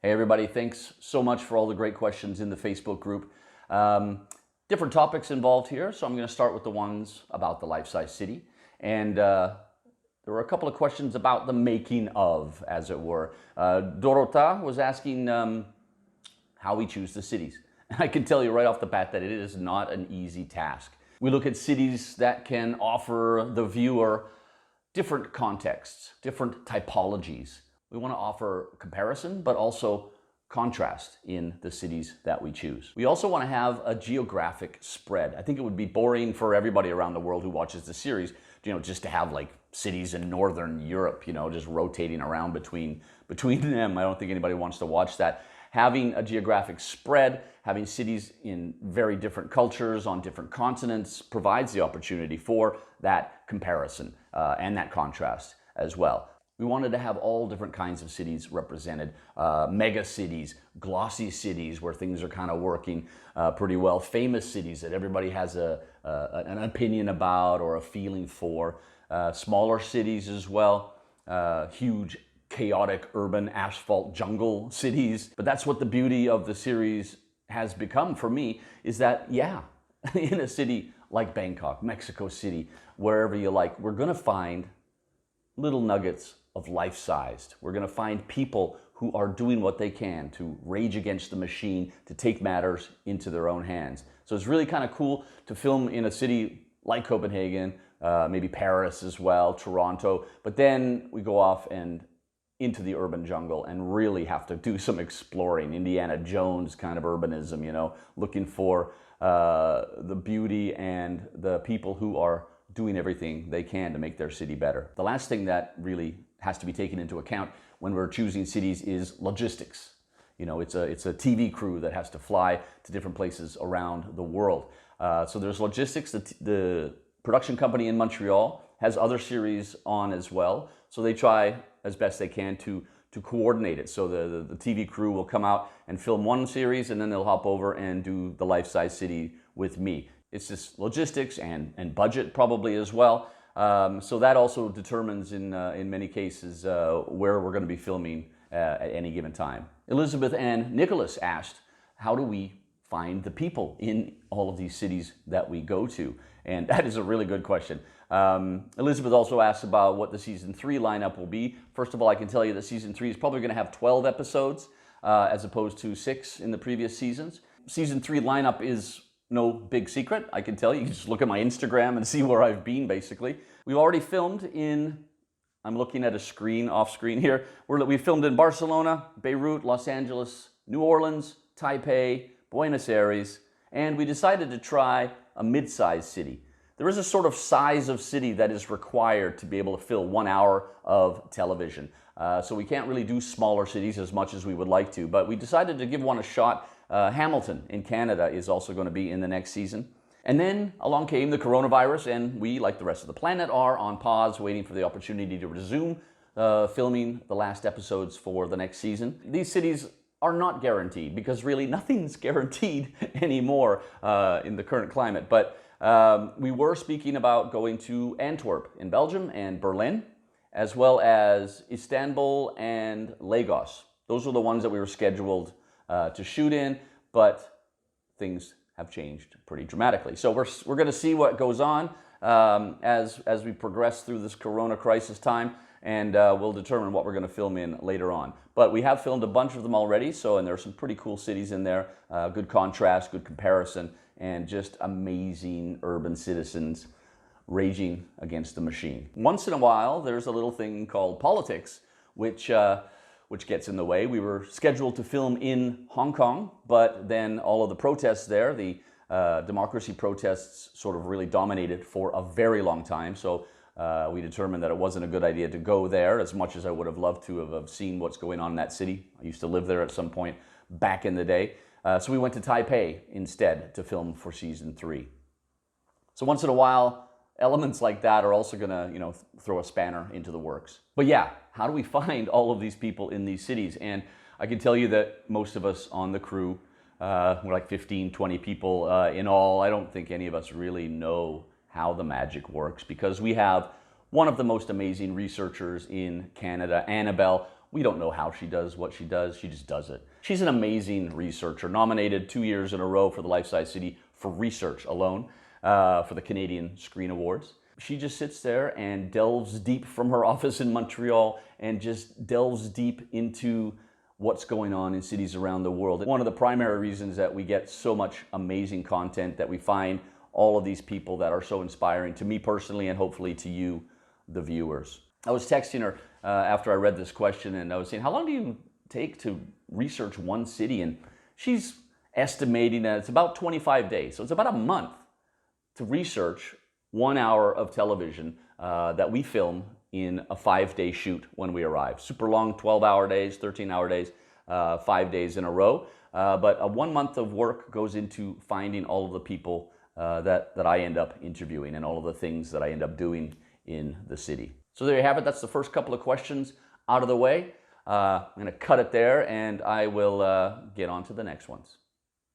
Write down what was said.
Hey everybody, thanks so much for all the great questions in the Facebook group. Different topics involved here, so I'm going to start with the ones about the life-size city. And there were a couple of questions about the making of, as it were. Dorota was asking how we choose the cities. And I can tell you right off the bat that it is not an easy task. We look at cities that can offer the viewer different contexts, different typologies. We want to offer comparison, but also contrast in the cities that we choose. We also want to have a geographic spread. I think it would be boring for everybody around the world who watches the series, just to have like cities in Northern Europe, just rotating around between them. I don't think anybody wants to watch that. Having a geographic spread, having cities in very different cultures on different continents provides the opportunity for that comparison and that contrast as well. We wanted to have all different kinds of cities represented. Mega cities, glossy cities where things are kind of working pretty well, famous cities that everybody has an opinion about or a feeling for, smaller cities as well, huge chaotic urban asphalt jungle cities. But that's what the beauty of the series has become for me, is that, yeah, in a city like Bangkok, Mexico City, wherever you like, we're gonna find little nuggets of life-sized. We're gonna find people who are doing what they can to rage against the machine, to take matters into their own hands. So it's really kind of cool to film in a city like Copenhagen, maybe Paris as well, Toronto, but then we go off and into the urban jungle and really have to do some exploring. Indiana Jones kind of urbanism, looking for the beauty and the people who are doing everything they can to make their city better. The last thing that really has to be taken into account when we're choosing cities is logistics. It's a TV crew that has to fly to different places around the world. So there's logistics. The production company in Montreal has other series on as well. So they try as best they can to coordinate it. So the TV crew will come out and film one series, and then they'll hop over and do the life-size city with me. It's just logistics and budget probably as well. So that also determines in many cases where we're going to be filming at any given time. Elizabeth Ann Nicholas asked, how do we find the people in all of these cities that we go to? And that is a really good question. Elizabeth also asked about what the season 3 lineup will be. First of all, I can tell you that season 3 is probably going to have 12 episodes as opposed to 6 in the previous seasons. Season 3 lineup is no big secret, I can tell you. You can just look at my Instagram and see where I've been, basically. We've already filmed in, I'm looking at a screen, off screen here. We filmed in Barcelona, Beirut, Los Angeles, New Orleans, Taipei, Buenos Aires, and we decided to try a mid-sized city. There is a sort of size of city that is required to be able to fill 1 hour of television. So we can't really do smaller cities as much as we would like to, but we decided to give one a shot. Hamilton in Canada is also going to be in the next season. And then along came the coronavirus, and we, like the rest of the planet, are on pause, waiting for the opportunity to resume filming the last episodes for the next season. These cities are not guaranteed, because really nothing's guaranteed anymore in the current climate. But we were speaking about going to Antwerp in Belgium and Berlin, as well as Istanbul and Lagos. Those were the ones that we were scheduled to shoot in, but things have changed pretty dramatically. So we're going to see what goes on as we progress through this corona crisis time, and we'll determine what we're going to film in later on. But we have filmed a bunch of them already, and there are some pretty cool cities in there, good contrast, good comparison, and just amazing urban citizens raging against the machine. Once in a while, there's a little thing called politics, which gets in the way. We were scheduled to film in Hong Kong, but then all of the protests there, the democracy protests, sort of really dominated for a very long time. So we determined that it wasn't a good idea to go there, as much as I would have loved to have seen what's going on in that city. I used to live there at some point back in the day. So we went to Taipei instead to film for season 3. So once in a while, elements like that are also gonna, throw a spanner into the works. But yeah, how do we find all of these people in these cities? And I can tell you that most of us on the crew, we're like 15, 20 people in all. I don't think any of us really know how the magic works, because we have one of the most amazing researchers in Canada, Annabelle, We don't know how she does what she does. She just does it. She's an amazing researcher, nominated 2 years in a row for the Life-Size City for research alone for the Canadian Screen Awards. She just sits there and delves deep from her office in Montreal and just delves deep into what's going on in cities around the world. One of the primary reasons that we get so much amazing content, that we find all of these people that are so inspiring to me personally and hopefully to you, the viewers. I was texting her after I read this question, and I was saying, how long do you take to research one city? And she's estimating that it's about 25 days. So it's about a month to research 1 hour of television that we film in a 5-day shoot when we arrive. Super long, 12-hour days, 13-hour days, 5 days in a row. But a 1 month of work goes into finding all of the people that I end up interviewing and all of the things that I end up doing in the city. So there you have it. That's the first couple of questions out of the way. I'm going to cut it there, and I will get on to the next ones.